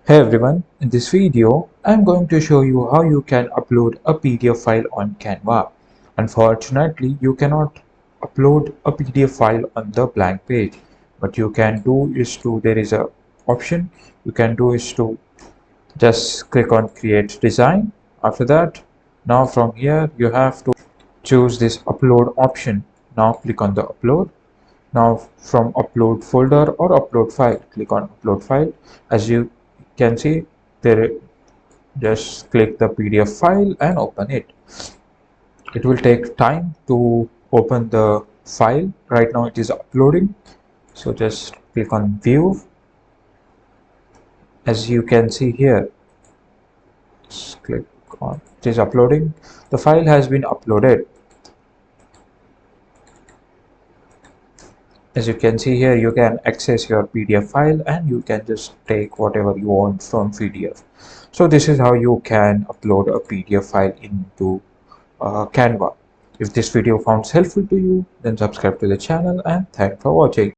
Hey everyone, in this video I'm going to show you how you can upload a PDF file on Canva. Unfortunately, you cannot upload a PDF file on the blank page. What you can do is there is a option you can do is to just click on create design. After that, now from here you have to choose this upload option. Now click on the upload. Now from upload folder or upload file, click on upload file. As you can see there, just click the PDF file and open it. It will take time to open the file. Right now it is uploading, so just click on view. As you can see here, just click on it is uploading. The file has been uploaded. As you can see here, you can access your PDF file and you can just take whatever you want from PDF. So this is how you can upload a PDF file into Canva. If this video found helpful to you, then subscribe to the channel and thanks for watching.